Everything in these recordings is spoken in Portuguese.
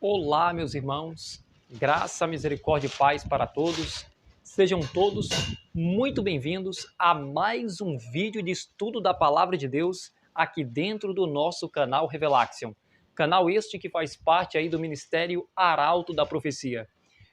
Olá, meus irmãos, graça, misericórdia e paz para todos. Sejam todos muito bem-vindos a mais um vídeo de estudo da Palavra de Deus aqui dentro do nosso canal Revelaxion. Canal este que faz parte aí do Ministério Arauto da Profecia.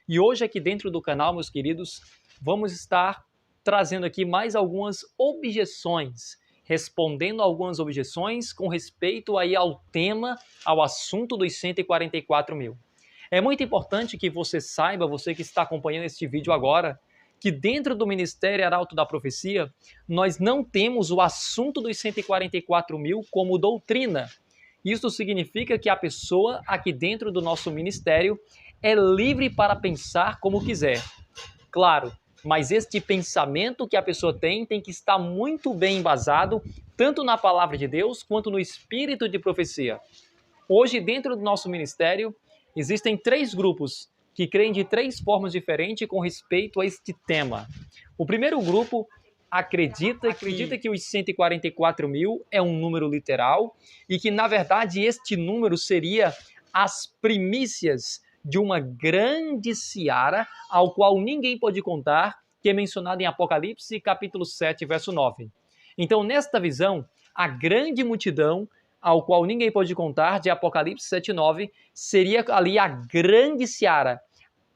E hoje aqui dentro do canal, meus queridos, vamos estar trazendo aqui mais algumas objeções, respondendo algumas objeções com respeito aí ao tema, ao assunto dos 144 mil. É muito importante que você saiba, você que está acompanhando este vídeo agora, que dentro do Ministério Arauto da Profecia, nós não temos o assunto dos 144 mil como doutrina. Isso significa que a pessoa aqui dentro do nosso ministério é livre para pensar como quiser. Claro, mas este pensamento que a pessoa tem que estar muito bem embasado, tanto na palavra de Deus quanto no espírito de profecia. Hoje, dentro do nosso ministério, existem 3 grupos que creem de 3 formas diferentes com respeito a este tema. O primeiro grupo acredita que os 144 mil é um número literal e que, na verdade, este número seria as primícias de uma grande seara ao qual ninguém pode contar, que é mencionado em Apocalipse, capítulo 7, verso 9. Então, nesta visão, a grande multidão ao qual ninguém pode contar, de Apocalipse 7:9, seria ali a grande seara.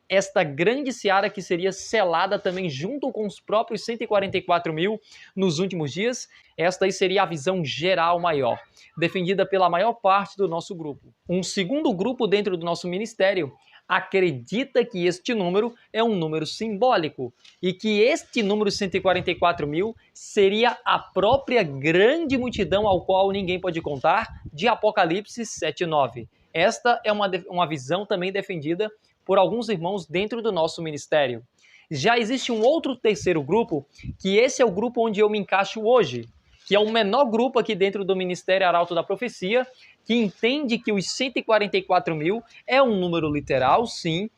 Esta grande seara que seria selada também junto com os próprios 144 mil nos últimos dias. Esta aí seria a visão geral maior, defendida pela maior parte do nosso grupo. Um segundo grupo dentro do nosso ministério acredita que este número é um número simbólico e que este número 144 mil seria a própria grande multidão ao qual ninguém pode contar, de Apocalipse 7:9. Esta é uma visão também defendida por alguns irmãos dentro do nosso ministério. Já existe um outro terceiro grupo, que esse é o grupo onde eu me encaixo hoje, que é o menor grupo aqui dentro do Ministério Arauto da Profecia, que entende que os 144 mil é um número literal, sim,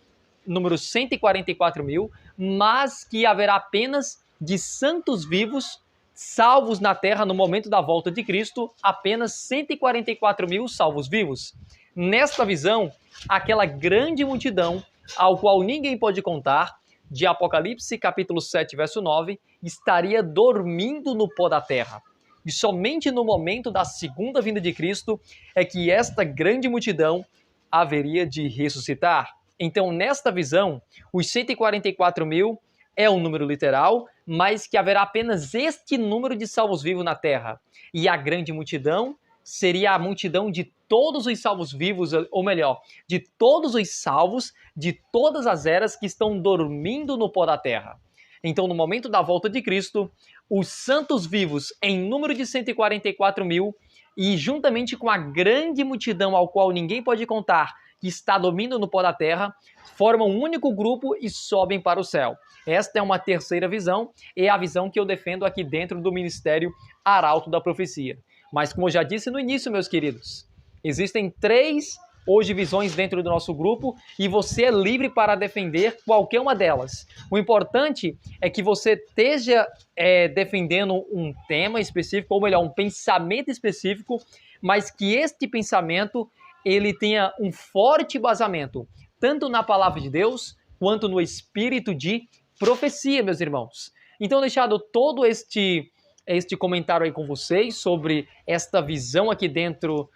número 144 mil, mas que haverá apenas de santos vivos salvos na terra no momento da volta de Cristo, apenas 144 mil salvos vivos. Nesta visão, aquela grande multidão, ao qual ninguém pode contar, de Apocalipse capítulo 7, verso 9, estaria dormindo no pó da terra. E somente no momento da segunda vinda de Cristo é que esta grande multidão haveria de ressuscitar. Então, nesta visão, os 144 mil é um número literal, mas que haverá apenas este número de salvos vivos na terra. E a grande multidão seria a multidão de todos os salvos vivos, ou melhor, de todos os salvos de todas as eras que estão dormindo no pó da terra. Então, no momento da volta de Cristo, os santos vivos, em número de 144 mil, e juntamente com a grande multidão ao qual ninguém pode contar, que está dormindo no pó da terra, formam um único grupo e sobem para o céu. Esta é uma terceira visão, e é a visão que eu defendo aqui dentro do Ministério Arauto da Profecia. Mas, como eu já disse no início, meus queridos, existem 3 hoje visões dentro do nosso grupo e você é livre para defender qualquer uma delas. O importante é que você esteja defendendo um tema específico, ou melhor, um pensamento específico, mas que este pensamento ele tenha um forte embasamento, tanto na palavra de Deus, quanto no espírito de profecia, meus irmãos. Então, deixado todo este comentário aí com vocês sobre esta visão aqui dentro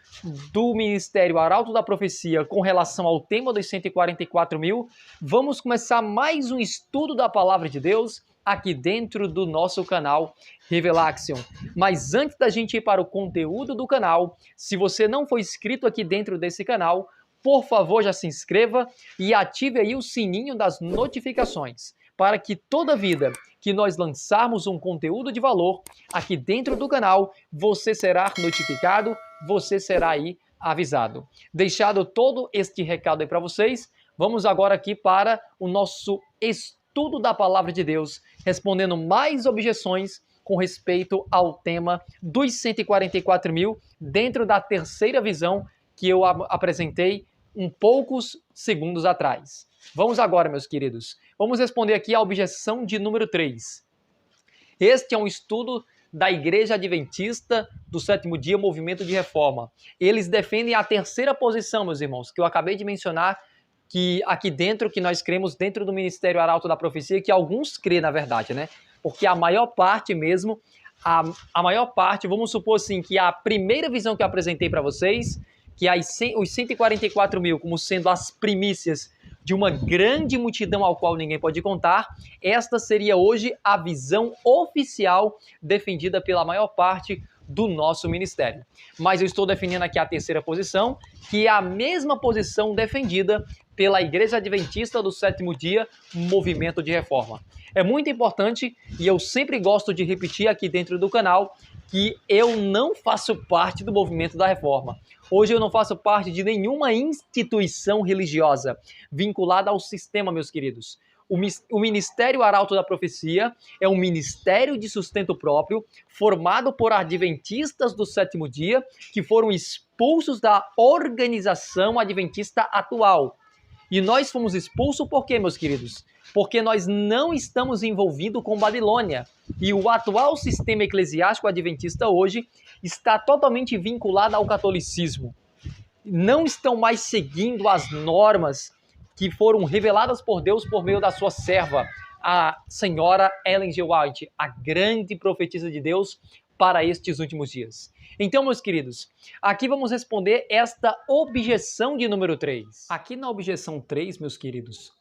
do Ministério Arauto da Profecia com relação ao tema dos 144 mil, vamos começar mais um estudo da Palavra de Deus aqui dentro do nosso canal Revelaxion. Mas antes da gente ir para o conteúdo do canal, se você não for inscrito aqui dentro desse canal, por favor, já se inscreva e ative aí o sininho das notificações, para que toda vida que nós lançarmos um conteúdo de valor aqui dentro do canal, você será notificado, você será aí avisado. Deixado todo este recado aí para vocês, vamos agora aqui para o nosso estudo da Palavra de Deus, respondendo mais objeções com respeito ao tema dos 144 mil, dentro da terceira visão que eu apresentei poucos segundos atrás. Vamos agora, meus queridos. Vamos responder aqui a objeção de número 3. Este é um estudo da Igreja Adventista do Sétimo Dia, Movimento de Reforma. Eles defendem a terceira posição, meus irmãos, que eu acabei de mencionar, que aqui dentro, que nós cremos dentro do Ministério Arauto da Profecia, que alguns crê, na verdade, né? Porque a maior parte mesmo, a maior parte, vamos supor assim, que a primeira visão que eu apresentei para vocês, que os 144 mil como sendo as primícias de uma grande multidão ao qual ninguém pode contar, esta seria hoje a visão oficial defendida pela maior parte do nosso ministério. Mas eu estou definindo aqui a terceira posição, que é a mesma posição defendida pela Igreja Adventista do Sétimo Dia, Movimento de Reforma. É muito importante, e eu sempre gosto de repetir aqui dentro do canal, que eu não faço parte do movimento da reforma. Hoje eu não faço parte de nenhuma instituição religiosa vinculada ao sistema, meus queridos. O Ministério Arauto da Profecia é um ministério de sustento próprio, formado por adventistas do sétimo dia, que foram expulsos da organização adventista atual. E nós fomos expulsos por quê, meus queridos? Porque nós não estamos envolvidos com Babilônia. E o atual sistema eclesiástico adventista hoje está totalmente vinculado ao catolicismo. Não estão mais seguindo as normas que foram reveladas por Deus por meio da sua serva, a senhora Ellen G. White, a grande profetisa de Deus para estes últimos dias. Então, meus queridos, aqui vamos responder esta objeção de número 3. Aqui na objeção 3, meus queridos,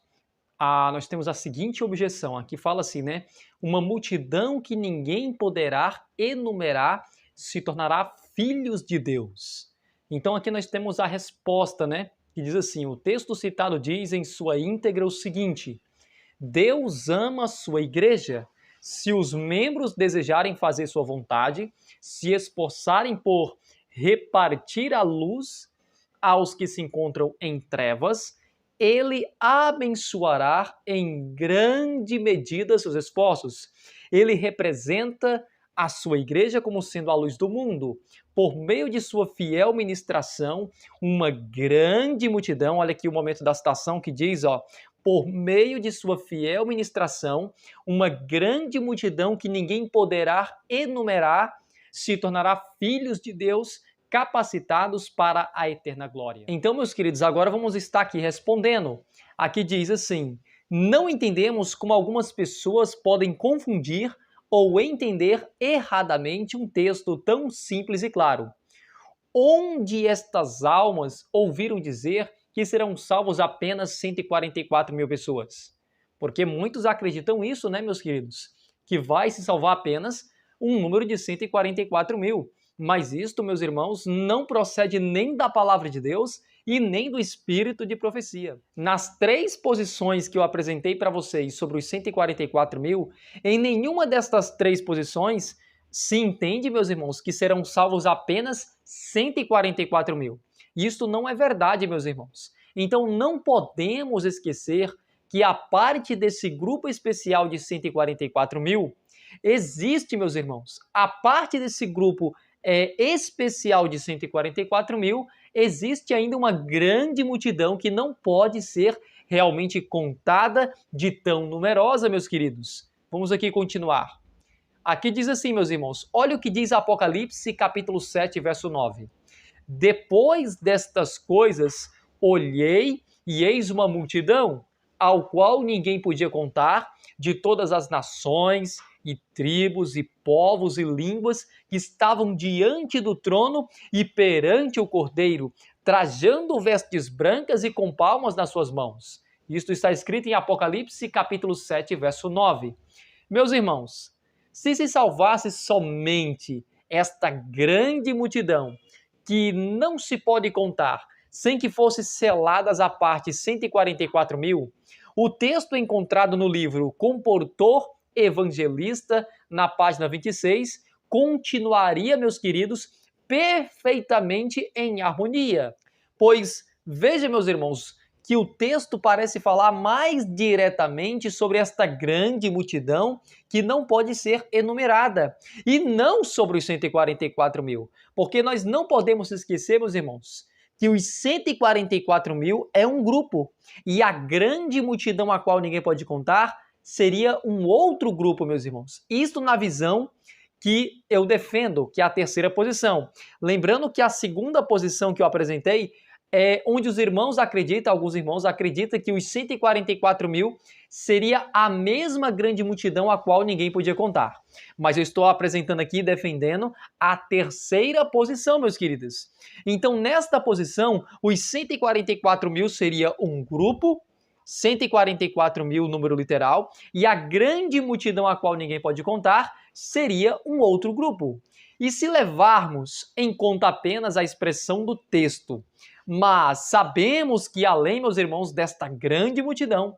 nós temos a seguinte objeção. Aqui fala assim, né? Uma multidão que ninguém poderá enumerar se tornará filhos de Deus. Então, aqui nós temos a resposta, né? Que diz assim, o texto citado diz em sua íntegra o seguinte: Deus ama a sua igreja. Se os membros desejarem fazer sua vontade, se esforçarem por repartir a luz aos que se encontram em trevas, ele abençoará em grande medida seus esforços. Ele representa a sua igreja como sendo a luz do mundo. Por meio de sua fiel ministração, uma grande multidão, olha aqui o momento da citação que diz, por meio de sua fiel ministração, uma grande multidão que ninguém poderá enumerar se tornará filhos de Deus, capacitados para a eterna glória. Então, meus queridos, agora vamos estar aqui respondendo. Aqui diz assim: não entendemos como algumas pessoas podem confundir ou entender erradamente um texto tão simples e claro. Onde estas almas ouviram dizer que serão salvos apenas 144 mil pessoas? Porque muitos acreditam isso, né, meus queridos? Que vai se salvar apenas um número de 144 mil. Mas isto, meus irmãos, não procede nem da palavra de Deus e nem do espírito de profecia. Nas 3 posições que eu apresentei para vocês sobre os 144 mil, em nenhuma destas 3 posições se entende, meus irmãos, que serão salvos apenas 144 mil. Isto não é verdade, meus irmãos. Então não podemos esquecer que a parte desse grupo especial de 144 mil existe, meus irmãos. A parte desse grupo especial de 144 mil, existe ainda uma grande multidão que não pode ser realmente contada de tão numerosa, meus queridos. Vamos aqui continuar. Aqui diz assim, meus irmãos, olha o que diz Apocalipse, capítulo 7, verso 9. Depois destas coisas, olhei e eis uma multidão, ao qual ninguém podia contar, de todas as nações e tribos e povos e línguas que estavam diante do trono e perante o Cordeiro, trajando vestes brancas e com palmas nas suas mãos. Isto está escrito em Apocalipse, capítulo 7, verso 9. Meus irmãos, se salvasse somente esta grande multidão, que não se pode contar, sem que fosse seladas a parte 144 mil, o texto encontrado no livro Comportor Evangelista, na página 26, continuaria, meus queridos, perfeitamente em harmonia. Pois, veja, meus irmãos, que o texto parece falar mais diretamente sobre esta grande multidão que não pode ser enumerada, e não sobre os 144 mil, porque nós não podemos esquecer, meus irmãos, que os 144 mil é um grupo, e a grande multidão a qual ninguém pode contar seria um outro grupo, meus irmãos. Isto na visão que eu defendo, que é a terceira posição. Lembrando que a segunda posição que eu apresentei é onde os irmãos acreditam, alguns irmãos acreditam que os 144 mil seria a mesma grande multidão a qual ninguém podia contar. Mas eu estou apresentando aqui, defendendo a terceira posição, meus queridos. Então, nesta posição, os 144 mil seria um grupo, 144 mil número literal, e a grande multidão a qual ninguém pode contar seria um outro grupo. E se levarmos em conta apenas a expressão do texto, mas sabemos que além, meus irmãos, desta grande multidão,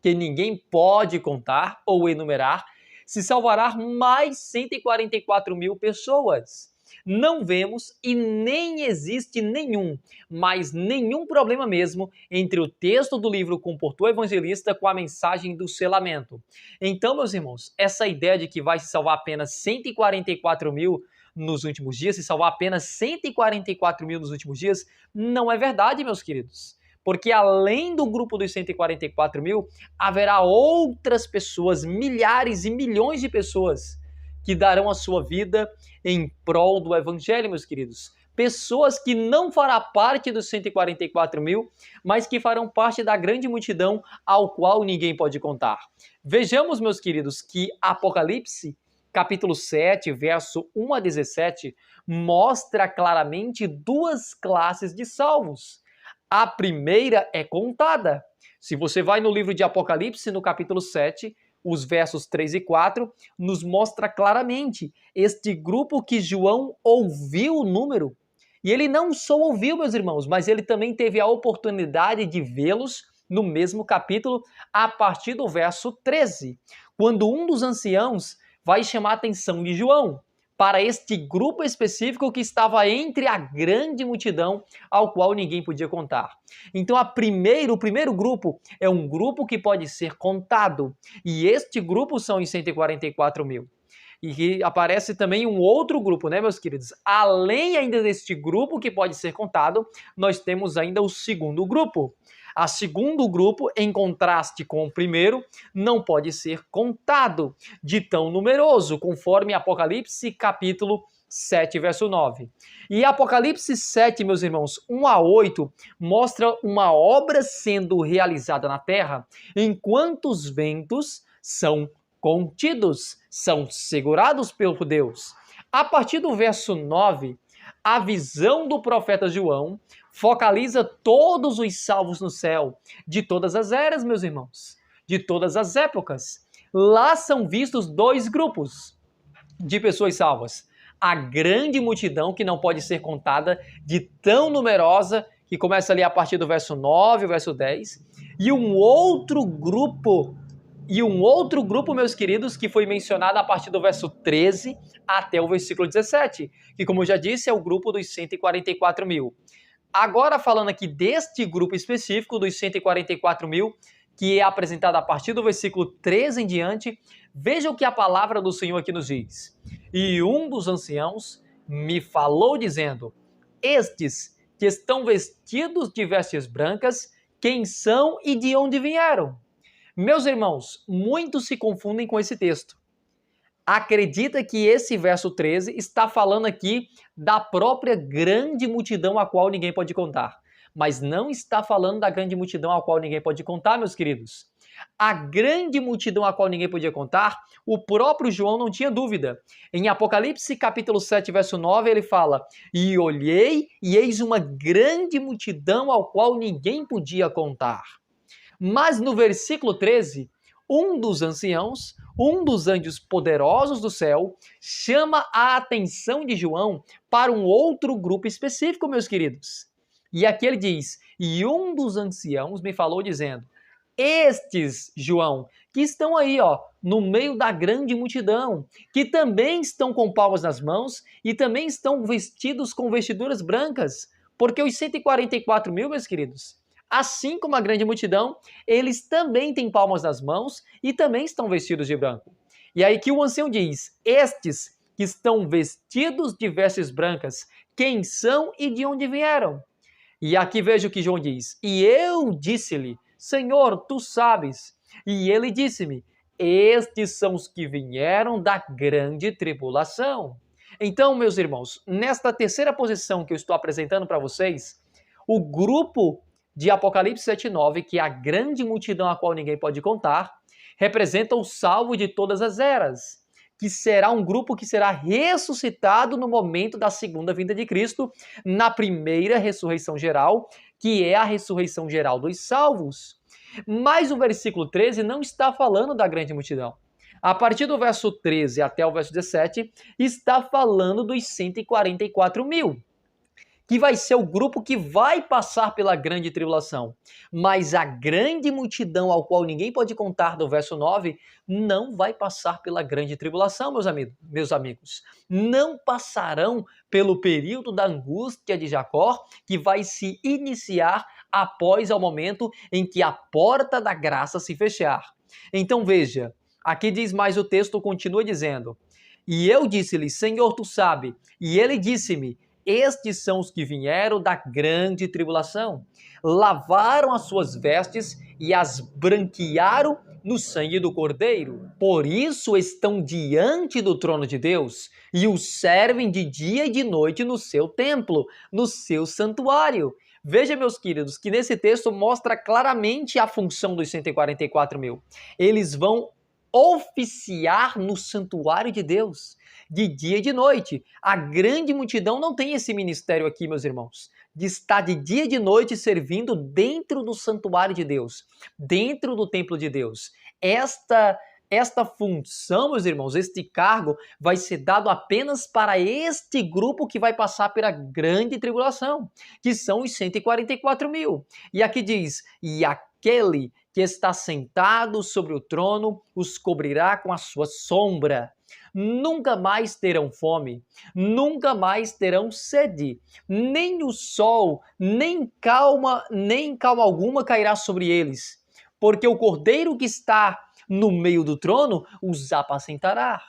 que ninguém pode contar ou enumerar, se salvará mais 144 mil pessoas. Não vemos e nem existe nenhum problema mesmo entre o texto do livro Comportou o Evangelista com a mensagem do selamento. Então, meus irmãos, essa ideia de que vai se salvar apenas 144 mil nos últimos dias, se salvar apenas 144 mil nos últimos dias, não é verdade, meus queridos. Porque além do grupo dos 144 mil, haverá outras pessoas, milhares e milhões de pessoas que darão a sua vida em prol do Evangelho, meus queridos. Pessoas que não farão parte dos 144 mil, mas que farão parte da grande multidão ao qual ninguém pode contar. Vejamos, meus queridos, que Apocalipse, capítulo 7, verso 1 a 17, mostra claramente duas classes de salvos. A primeira é contada. Se você vai no livro de Apocalipse, no capítulo 7, os versos 3 e 4, nos mostra claramente este grupo que João ouviu o número. E ele não só ouviu, meus irmãos, mas ele também teve a oportunidade de vê-los no mesmo capítulo, a partir do verso 13, quando um dos anciãos vai chamar a atenção de João para este grupo específico que estava entre a grande multidão ao qual ninguém podia contar. Então, o primeiro grupo é um grupo que pode ser contado, e este grupo são os 144 mil. E aparece também um outro grupo, né, meus queridos? Além ainda deste grupo que pode ser contado, nós temos ainda o segundo grupo. A segundo grupo, em contraste com o primeiro, não pode ser contado de tão numeroso, conforme Apocalipse capítulo 7, verso 9. E Apocalipse 7, meus irmãos, 1 a 8, mostra uma obra sendo realizada na terra, enquanto os ventos são contidos, são segurados pelo Deus. A partir do verso 9, a visão do profeta João focaliza todos os salvos no céu, de todas as eras, meus irmãos, de todas as épocas. Lá são vistos dois grupos de pessoas salvas. A grande multidão, que não pode ser contada, de tão numerosa, que começa ali a partir do verso 9, verso 10, e um outro grupo, meus queridos, que foi mencionado a partir do verso 13 até o versículo 17, que, como eu já disse, é o grupo dos 144 mil. Agora, falando aqui deste grupo específico, dos 144 mil, que é apresentado a partir do versículo 13 em diante, veja o que a palavra do Senhor aqui nos diz. E um dos anciãos me falou dizendo: estes que estão vestidos de vestes brancas, quem são e de onde vieram? Meus irmãos, muitos se confundem com esse texto. Acredita que esse verso 13 está falando aqui da própria grande multidão a qual ninguém pode contar. Mas não está falando da grande multidão a qual ninguém pode contar, meus queridos. A grande multidão a qual ninguém podia contar, o próprio João não tinha dúvida. Em Apocalipse capítulo 7, verso 9, ele fala: e olhei, e eis uma grande multidão ao qual ninguém podia contar. Mas no versículo 13, um dos anciãos, um dos anjos poderosos do céu, chama a atenção de João para um outro grupo específico, meus queridos. E aqui ele diz: e um dos anciãos me falou dizendo: estes, João, que estão aí, no meio da grande multidão, que também estão com palmas nas mãos e também estão vestidos com vestiduras brancas, porque os 144 mil, meus queridos, assim como a grande multidão, eles também têm palmas nas mãos e também estão vestidos de branco. E aí que o ancião diz: estes que estão vestidos de vestes brancas, quem são e de onde vieram? E aqui veja o que João diz: e eu disse-lhe: Senhor, tu sabes. E ele disse-me: estes são os que vieram da grande tribulação. Então, meus irmãos, nesta terceira posição que eu estou apresentando para vocês, o grupo de Apocalipse 7:9, que é a grande multidão a qual ninguém pode contar, representa o salvo de todas as eras, que será um grupo que será ressuscitado no momento da segunda vinda de Cristo, na primeira ressurreição geral, que é a ressurreição geral dos salvos. Mas o versículo 13 não está falando da grande multidão. A partir do verso 13 até o verso 17, está falando dos 144 mil, que vai ser o grupo que vai passar pela grande tribulação. Mas a grande multidão ao qual ninguém pode contar, do verso 9, não vai passar pela grande tribulação, meus amigos. Não passarão pelo período da angústia de Jacó, que vai se iniciar após o momento em que a porta da graça se fechar. Então veja, aqui diz mais o texto, continua dizendo: e eu disse-lhe, Senhor, tu sabe. E ele disse-me, estes são os que vieram da grande tribulação, lavaram as suas vestes e as branquearam no sangue do Cordeiro. Por isso estão diante do trono de Deus e o servem de dia e de noite no seu templo, no seu santuário. Veja, meus queridos, que nesse texto mostra claramente a função dos 144 mil. Eles vão oficiar no santuário de Deus, de dia e de noite. A grande multidão não tem esse ministério aqui, meus irmãos, de estar de dia e de noite servindo dentro do santuário de Deus, dentro do templo de Deus. Esta função, meus irmãos, este cargo vai ser dado apenas para este grupo que vai passar pela grande tribulação, que são os 144 mil. E aqui diz, e aquele que está sentado sobre o trono os cobrirá com a sua sombra. Nunca mais terão fome, nunca mais terão sede, nem o sol, nem calma alguma cairá sobre eles, porque o Cordeiro que está no meio do trono os apacentará.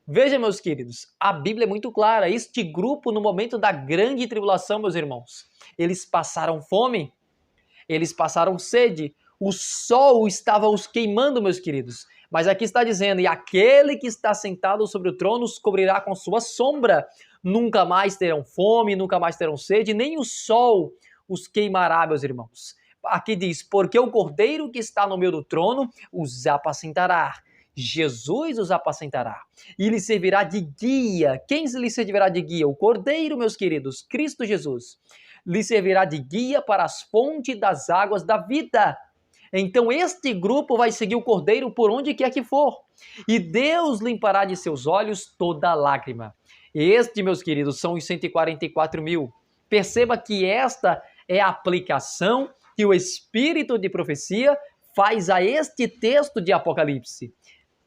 Veja, meus queridos, a Bíblia é muito clara. Este grupo, no momento da grande tribulação, meus irmãos, eles passaram fome, eles passaram sede, o sol estava os queimando, meus queridos. Mas aqui está dizendo, e aquele que está sentado sobre o trono os cobrirá com sua sombra. Nunca mais terão fome, nunca mais terão sede, nem o sol os queimará, meus irmãos. Aqui diz, porque o Cordeiro que está no meio do trono os apacentará. Jesus os apacentará e lhe servirá de guia. Quem lhe servirá de guia? O Cordeiro, meus queridos, Cristo Jesus. Lhe servirá de guia para as fontes das águas da vida. Então este grupo vai seguir o Cordeiro por onde quer que for. E Deus limpará de seus olhos toda lágrima. Este, meus queridos, são os 144 mil. Perceba que esta é a aplicação que o Espírito de profecia faz a este texto de Apocalipse.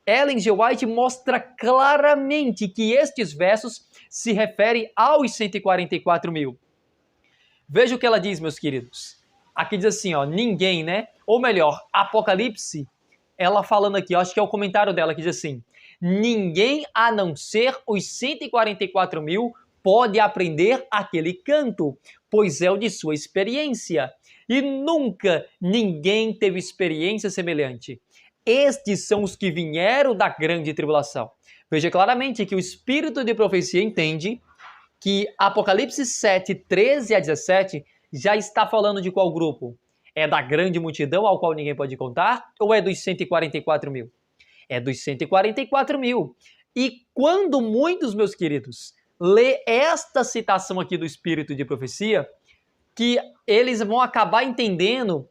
Ellen G. White mostra claramente que estes versos se referem aos 144 mil. Veja o que ela diz, meus queridos. Aqui diz assim, ó, ninguém, né? Ou melhor, Apocalipse, ela falando aqui, acho que é o comentário dela que diz assim, ninguém a não ser os 144 mil pode aprender aquele canto, pois é o de sua experiência. E nunca ninguém teve experiência semelhante. Estes são os que vieram da grande tribulação. Veja claramente que o Espírito de profecia entende que Apocalipse 7, 13 a 17 já está falando de qual grupo? É da grande multidão ao qual ninguém pode contar? Ou é dos 144 mil? É dos 144 mil. E quando muitos, meus queridos, lê esta citação aqui do Espírito de profecia, que eles vão acabar entendendo,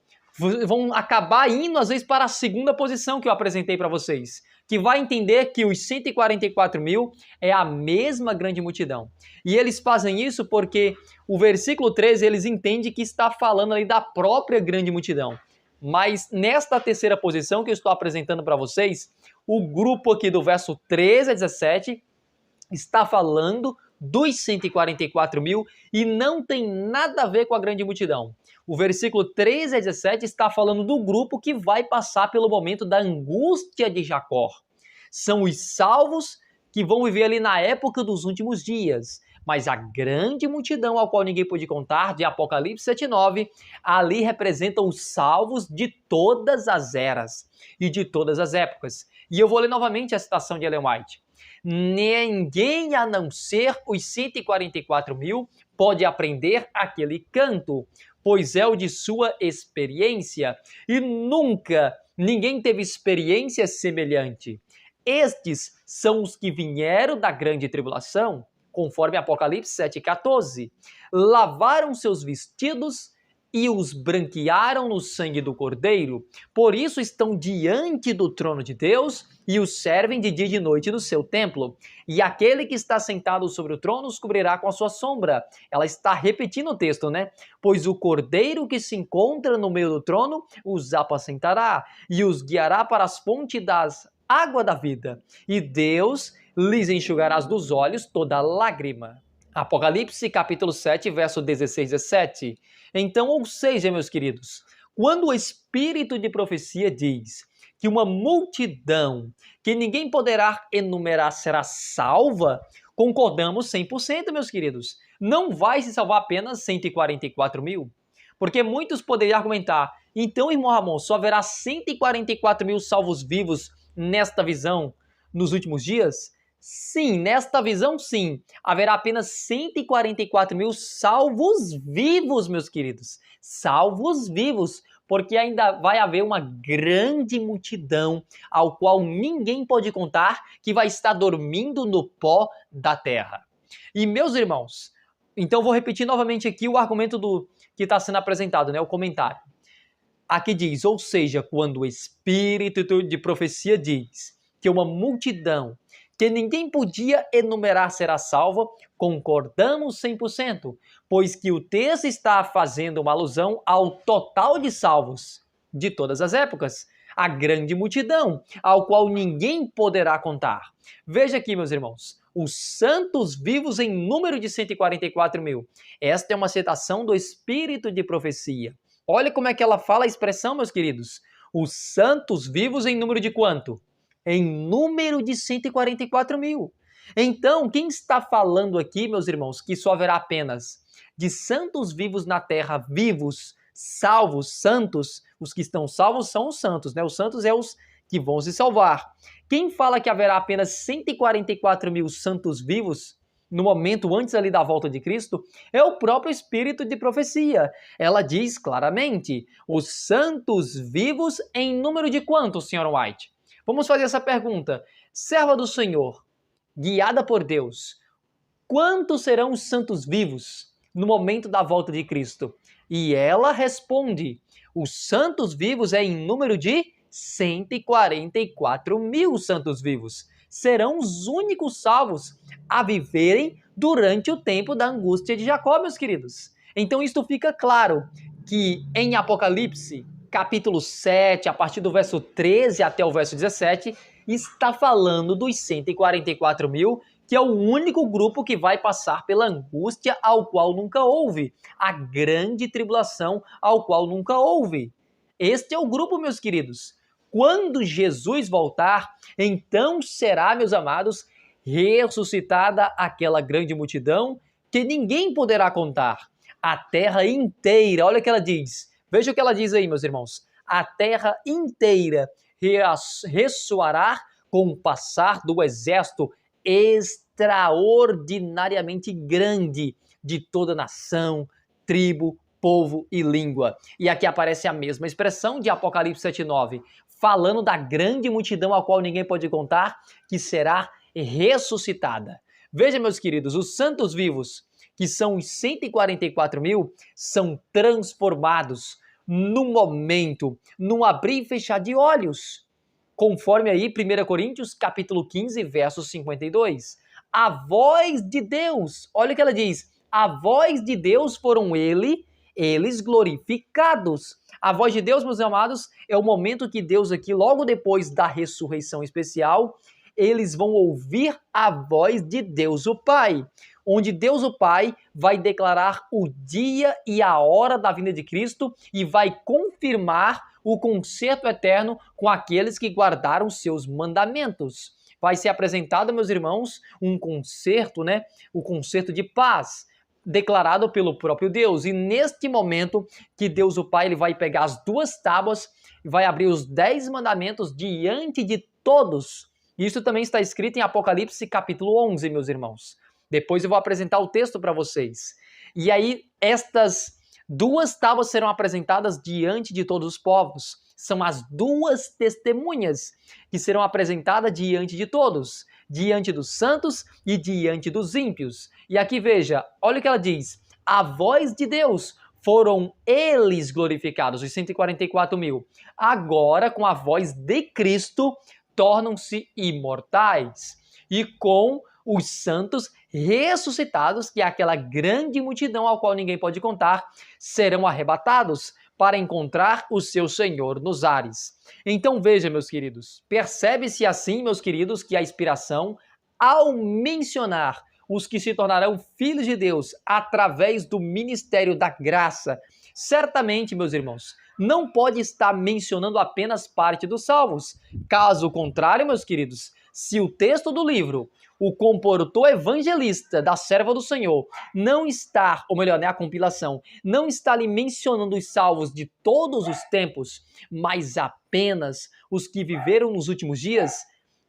vão acabar indo às vezes para a segunda posição que eu apresentei para vocês, que vai entender que os 144 mil é a mesma grande multidão. E eles fazem isso porque o versículo 13 eles entendem que está falando ali da própria grande multidão. Mas nesta terceira posição que eu estou apresentando para vocês, o grupo aqui do verso 13 a 17 está falando dos 144 mil e não tem nada a ver com a grande multidão. O versículo 13 a 17 está falando do grupo que vai passar pelo momento da angústia de Jacó. São os salvos que vão viver ali na época dos últimos dias. Mas a grande multidão ao qual ninguém pôde contar, de Apocalipse 7:9, ali representam os salvos de todas as eras e de todas as épocas. E eu vou ler novamente a citação de Ellen White. Ninguém a não ser os 144 mil pode aprender aquele canto, pois é o de sua experiência, e nunca ninguém teve experiência semelhante. Estes são os que vieram da grande tribulação, conforme Apocalipse 7,14. Lavaram seus vestidos e os branquearam no sangue do Cordeiro. Por isso estão diante do trono de Deus e os servem de dia e de noite no seu templo. E aquele que está sentado sobre o trono os cobrirá com a sua sombra. Ela está repetindo o texto, né? Pois o Cordeiro que se encontra no meio do trono os apacentará e os guiará para as fontes das águas da vida. E Deus lhes enxugará dos olhos toda lágrima. Apocalipse capítulo 7, verso 16 e 17. Então, ou seja, meus queridos, quando o Espírito de profecia diz que uma multidão que ninguém poderá enumerar será salva, concordamos 100%, meus queridos. Não vai se salvar apenas 144 mil. Porque muitos poderiam argumentar, então, irmão Ramon, só haverá 144 mil salvos vivos nesta visão nos últimos dias? Sim, nesta visão sim, haverá apenas 144 mil salvos vivos, meus queridos. Salvos vivos, porque ainda vai haver uma grande multidão ao qual ninguém pode contar que vai estar dormindo no pó da terra. E meus irmãos, então vou repetir novamente aqui o argumento que está sendo apresentado, né, o comentário. Aqui diz, ou seja, quando o Espírito de profecia diz que uma multidão que ninguém podia enumerar será salva, concordamos 100%, pois que o texto está fazendo uma alusão ao total de salvos de todas as épocas, a grande multidão, ao qual ninguém poderá contar. Veja aqui, meus irmãos, os santos vivos em número de 144 mil. Esta é uma citação do Espírito de profecia. Olha como é que ela fala a expressão, meus queridos. Os santos vivos em número de quanto? Em número de 144 mil. Então, quem está falando aqui, meus irmãos, que só haverá apenas de santos vivos na terra, vivos, salvos, santos, os que estão salvos são os santos, né? Os santos é os que vão se salvar. Quem fala que haverá apenas 144 mil santos vivos no momento antes ali da volta de Cristo, é o próprio Espírito de profecia. Ela diz claramente, os santos vivos em número de quanto, Sr. White? Vamos fazer essa pergunta. Serva do Senhor, guiada por Deus, quantos serão os santos vivos no momento da volta de Cristo? E ela responde, os santos vivos é em número de 144 mil santos vivos. Serão os únicos salvos a viverem durante o tempo da angústia de Jacó, meus queridos. Então isto fica claro que em Apocalipse, capítulo 7, a partir do verso 13 até o verso 17, está falando dos 144 mil, que é o único grupo que vai passar pela angústia ao qual nunca houve, a grande tribulação ao qual nunca houve. Este é o grupo, meus queridos. Quando Jesus voltar, então será, meus amados, ressuscitada aquela grande multidão que ninguém poderá contar. A terra inteira, olha o que ela diz. Veja o que ela diz aí, meus irmãos. A terra inteira ressoará com o passar do exército extraordinariamente grande de toda nação, tribo, povo e língua. E aqui aparece a mesma expressão de Apocalipse 7:9, falando da grande multidão a qual ninguém pode contar, que será ressuscitada. Veja, meus queridos, os santos vivos, que são os 144 mil, são transformados num momento, num abrir e fechar de olhos. Conforme aí 1 Coríntios capítulo 15, verso 52. A voz de Deus, olha o que ela diz, a voz de Deus foram eles glorificados. A voz de Deus, meus amados, é o momento que Deus aqui, logo depois da ressurreição especial, eles vão ouvir a voz de Deus o Pai, onde Deus o Pai vai declarar o dia e a hora da vinda de Cristo e vai confirmar o concerto eterno com aqueles que guardaram seus mandamentos. vai ser apresentado, meus irmãos, um concerto, né? O concerto de paz, declarado pelo próprio Deus. E neste momento que Deus o Pai ele vai pegar as duas tábuas e vai abrir os 10 mandamentos diante de todos. Isso também está escrito em Apocalipse capítulo 11, meus irmãos. Depois eu vou apresentar o texto para vocês. E aí estas duas tábuas serão apresentadas diante de todos os povos. São as duas testemunhas que serão apresentadas diante de todos, diante dos santos e diante dos ímpios. E aqui veja, olha o que ela diz: a voz de Deus foram eles glorificados, os 144 mil. Agora, com a voz de Cristo, tornam-se imortais. E com os santos ressuscitados, que é aquela grande multidão ao qual ninguém pode contar, serão arrebatados para encontrar o seu Senhor nos ares. Então veja, meus queridos, percebe-se assim, meus queridos, que a inspiração, ao mencionar os que se tornarão filhos de Deus através do ministério da graça, certamente, meus irmãos, não pode estar mencionando apenas parte dos salvos. Caso contrário, meus queridos, se o texto do livro, o comportor evangelista da serva do Senhor, não está, ou melhor, né, a compilação, não está ali mencionando os salvos de todos os tempos, mas apenas os que viveram nos últimos dias,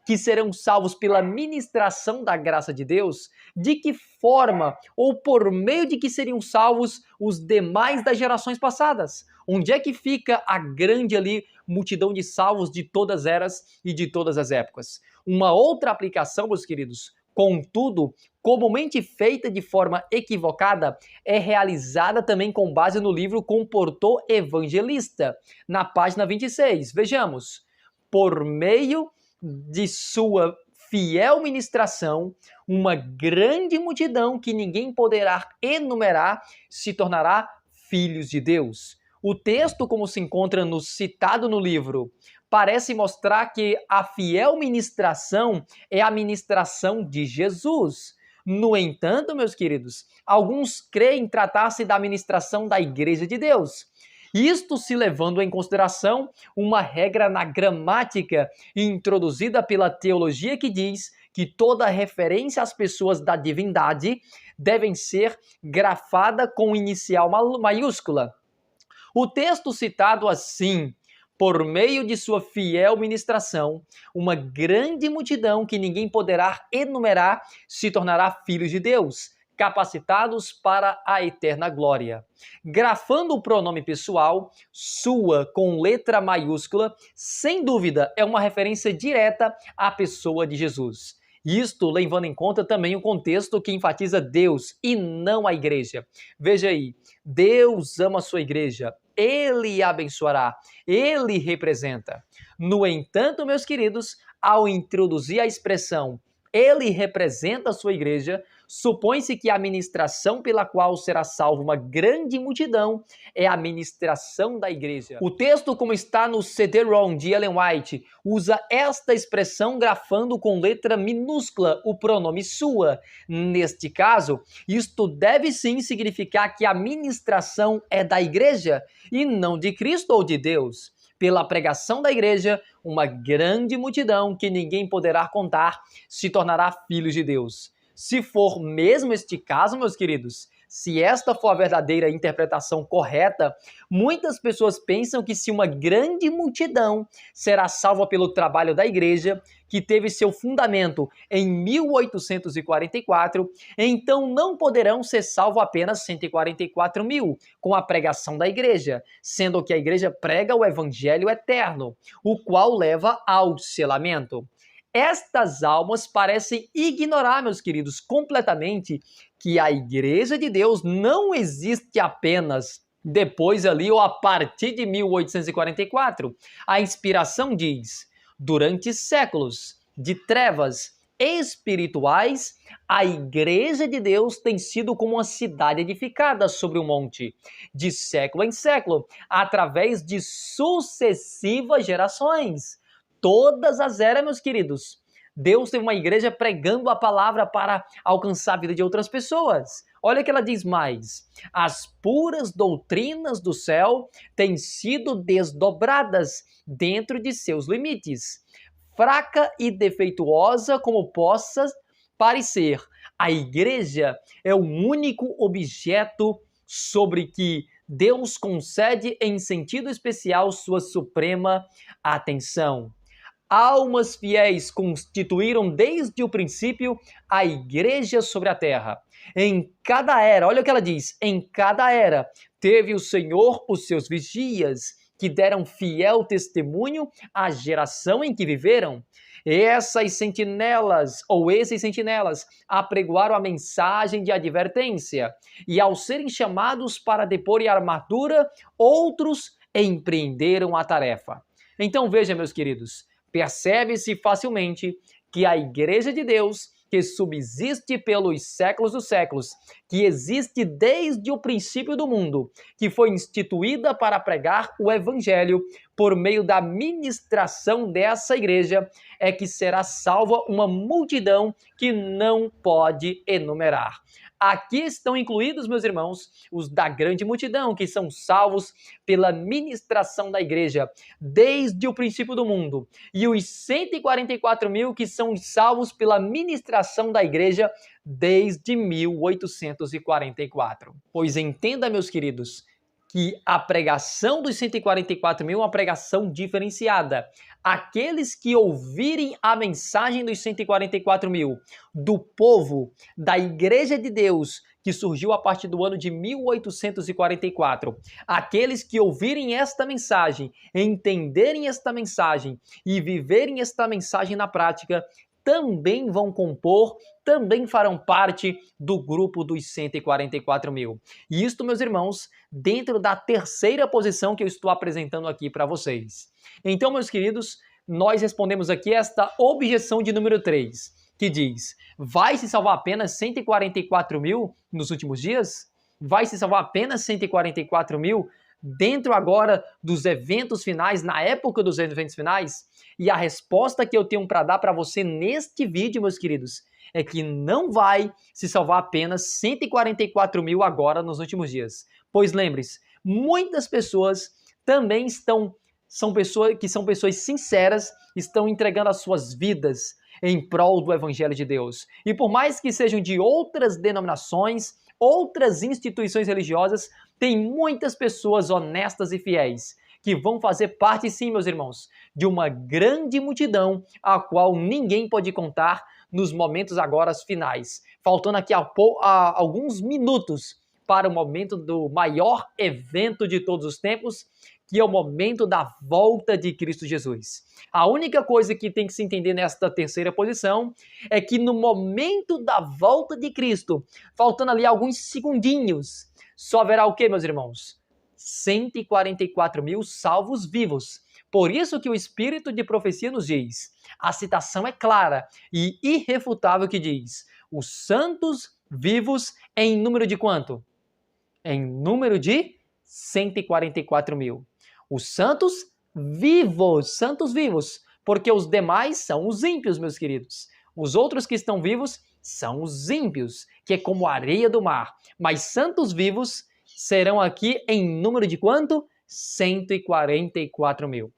que serão salvos pela ministração da graça de Deus, de que forma ou por meio de que seriam salvos os demais das gerações passadas? Onde é que fica a grande ali multidão de salvos de todas as eras e de todas as épocas? Uma outra aplicação, meus queridos, contudo, comumente feita de forma equivocada, é realizada também com base no livro Comportor Evangelista, na página 26. Vejamos. Por meio de sua fiel ministração, uma grande multidão que ninguém poderá enumerar se tornará filhos de Deus. O texto, como se encontra citado no livro, parece mostrar que a fiel ministração é a ministração de Jesus. No entanto, meus queridos, alguns creem tratar-se da ministração da Igreja de Deus. Isto se levando em consideração uma regra na gramática introduzida pela teologia que diz que toda referência às pessoas da divindade devem ser grafada com inicial maiúscula. O texto citado assim, por meio de sua fiel ministração, uma grande multidão que ninguém poderá enumerar se tornará filhos de Deus, capacitados para a eterna glória. Grafando o pronome pessoal, sua, com letra maiúscula, sem dúvida é uma referência direta à pessoa de Jesus. Isto levando em conta também o contexto que enfatiza Deus e não a igreja. Veja aí, Deus ama a sua igreja, Ele a abençoará, Ele representa. No entanto, meus queridos, ao introduzir a expressão Ele representa a sua igreja, supõe-se que a ministração pela qual será salva uma grande multidão é a ministração da igreja. O texto, como está no CD-ROM de Ellen White, usa esta expressão grafando com letra minúscula o pronome sua. Neste caso, isto deve sim significar que a ministração é da igreja e não de Cristo ou de Deus. Pela pregação da igreja, uma grande multidão que ninguém poderá contar se tornará filhos de Deus. Se for mesmo este caso, meus queridos, se esta for a verdadeira interpretação correta, muitas pessoas pensam que se uma grande multidão será salva pelo trabalho da igreja, que teve seu fundamento em 1844, então não poderão ser salvos apenas 144 mil com a pregação da igreja, sendo que a igreja prega o evangelho eterno, o qual leva ao selamento. Estas almas parecem ignorar, meus queridos, completamente que a Igreja de Deus não existe apenas depois ali ou a partir de 1844. A inspiração diz, durante séculos de trevas espirituais, a Igreja de Deus tem sido como uma cidade edificada sobre um monte, de século em século, através de sucessivas gerações. Todas as eras, meus queridos. Deus teve uma igreja pregando a palavra para alcançar a vida de outras pessoas. Olha o que ela diz mais. As puras doutrinas do céu têm sido desdobradas dentro de seus limites. fraca e defeituosa como possa parecer, a igreja é o único objeto sobre que Deus concede em sentido especial sua suprema atenção. Almas fiéis constituíram desde o princípio a igreja sobre a terra. Em cada era, olha o que ela diz, em cada era teve o Senhor os seus vigias, que deram fiel testemunho à geração em que viveram. Essas sentinelas, ou esses sentinelas, apregoaram a mensagem de advertência, e ao serem chamados para depor a armadura, outros empreenderam a tarefa. Então veja, meus queridos, percebe-se facilmente que a Igreja de Deus, que subsiste pelos séculos dos séculos, que existe desde o princípio do mundo, que foi instituída para pregar o Evangelho por meio da ministração dessa igreja, é que será salva uma multidão que não pode enumerar. Aqui estão incluídos, meus irmãos, os da grande multidão, que são salvos pela ministração da igreja desde o princípio do mundo, e os 144 mil que são salvos pela ministração da igreja desde 1844. Pois entenda, meus queridos, que a pregação dos 144 mil é uma pregação diferenciada. Aqueles que ouvirem a mensagem dos 144 mil, do povo, da Igreja de Deus, que surgiu a partir do ano de 1844, aqueles que ouvirem esta mensagem, entenderem esta mensagem e viverem esta mensagem na prática, também vão compor, também farão parte do grupo dos 144 mil. E isto, meus irmãos, dentro da terceira posição que eu estou apresentando aqui para vocês. Então, meus queridos, nós respondemos aqui esta objeção de número 3, que diz: vai se salvar apenas 144 mil nos últimos dias? Vai se salvar apenas 144 mil dentro agora dos eventos finais, na época dos eventos finais? E a resposta que eu tenho para dar para você neste vídeo, meus queridos, é que não vai se salvar apenas 144 mil agora nos últimos dias. Pois lembre-se, muitas pessoas também são pessoas sinceras, estão entregando as suas vidas em prol do Evangelho de Deus. E por mais que sejam de outras denominações, outras instituições religiosas, tem muitas pessoas honestas e fiéis que vão fazer parte, sim, meus irmãos, de uma grande multidão a qual ninguém pode contar nos momentos agora finais. Faltando aqui alguns minutos para o momento do maior evento de todos os tempos, que é o momento da volta de Cristo Jesus. A única coisa que tem que se entender nesta terceira posição é que no momento da volta de Cristo, faltando ali alguns segundinhos, só haverá o que, meus irmãos? 144 mil salvos vivos. Por isso que o Espírito de profecia nos diz, a citação é clara e irrefutável que diz, os santos vivos em número de quanto? Em número de 144 mil. Os santos vivos, porque os demais são os ímpios, meus queridos. Os outros que estão vivos são os ímpios, que é como a areia do mar. Mas santos vivos serão aqui em número de quanto? 144 mil.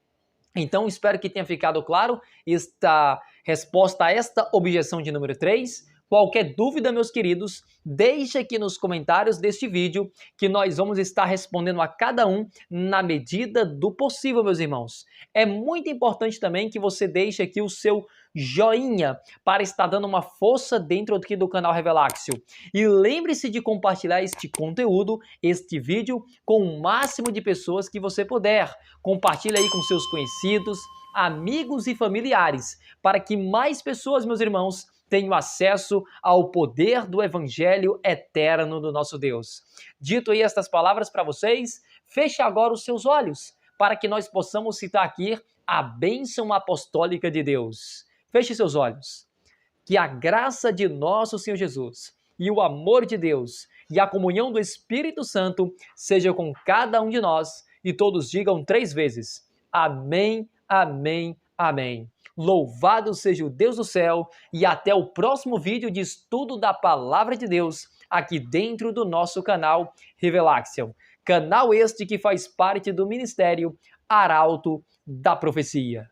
Então, espero que tenha ficado claro esta resposta a esta objeção de número 3. Qualquer dúvida, meus queridos, deixe aqui nos comentários deste vídeo que nós vamos estar respondendo a cada um na medida do possível, meus irmãos. É muito importante também que você deixe aqui o seu joinha para estar dando uma força dentro aqui do canal Revelaxio. E lembre-se de compartilhar este conteúdo, este vídeo, com o máximo de pessoas que você puder. Compartilhe aí com seus conhecidos, amigos e familiares, para que mais pessoas, meus irmãos, tenham acesso ao poder do Evangelho eterno do nosso Deus. Dito aí estas palavras para vocês, feche agora os seus olhos, para que nós possamos citar aqui a bênção apostólica de Deus. Feche seus olhos. Que a graça de nosso Senhor Jesus e o amor de Deus e a comunhão do Espírito Santo seja com cada um de nós e todos digam 3 vezes. Amém, amém, amém. Louvado seja o Deus do céu e até o próximo vídeo de estudo da Palavra de Deus aqui dentro do nosso canal Revelaxio. Canal este que faz parte do Ministério Arauto da Profecia.